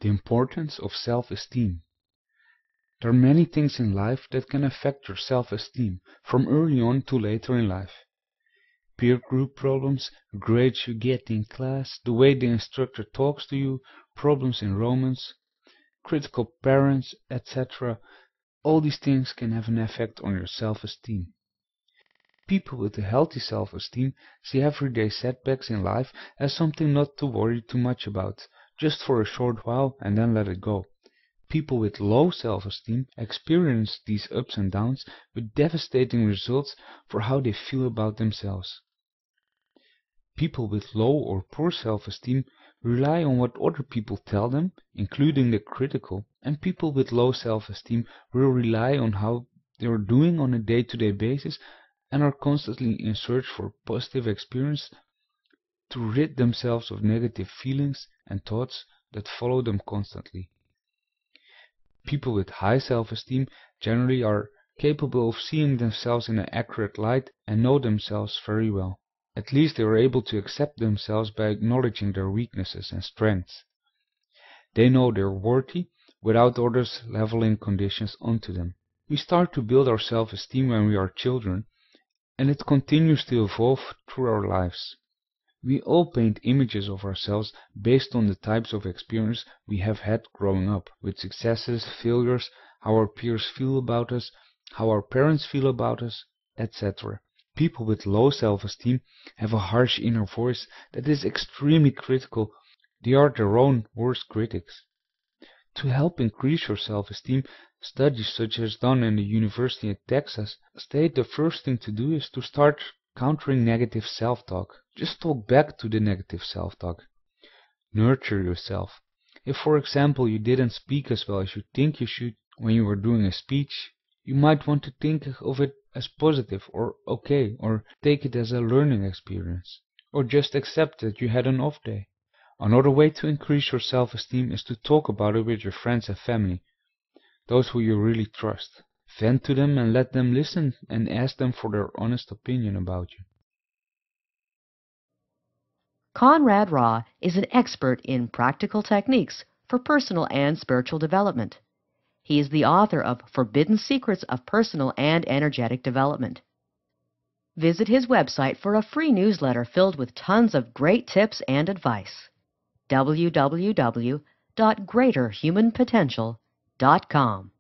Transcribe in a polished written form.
The importance of self-esteem. There are many things in life that can affect your self-esteem, from early on to later in life. Peer group problems, grades you get in class, the way the instructor talks to you, problems in romance, critical parents, etc. All these things can have an effect on your self-esteem. People with a healthy self-esteem see everyday setbacks in life as something not to worry too much about, just for a short while and then let it go. People with low self-esteem experience these ups and downs with devastating results for how they feel about themselves. People with low or poor self-esteem rely on what other people tell them, including the critical, and people with low self-esteem will rely on how they are doing on a day-to-day basis and are constantly in search for positive experience to rid themselves of negative feelings and thoughts that follow them constantly. People with high self-esteem generally are capable of seeing themselves in an accurate light and know themselves very well. At least they are able to accept themselves by acknowledging their weaknesses and strengths. They know they are worthy without others leveling conditions onto them. We start to build our self-esteem when we are children, and it continues to evolve through our lives. We all paint images of ourselves based on the types of experience we have had growing up, with successes, failures, how our peers feel about us, how our parents feel about us, etc. People with low self-esteem have a harsh inner voice that is extremely critical. They are their own worst critics. To help increase your self-esteem, studies such as done in the University of Texas state the first thing to do is to start countering negative self-talk. Just talk back to the negative self-talk. Nurture yourself. If, for example, you didn't speak as well as you think you should when you were doing a speech, you might want to think of it as positive or okay, or take it as a learning experience, or just accept that you had an off day. Another way to increase your self-esteem is to talk about it with your friends and family, those who you really trust. Vent to them and let them listen and ask them for their honest opinion about you. Conrad Raw is an expert in practical techniques for personal and spiritual development. He is the author of Forbidden Secrets of Personal and Energetic Development. Visit his website for a free newsletter filled with tons of great tips and advice. www.greaterhumanpotential.com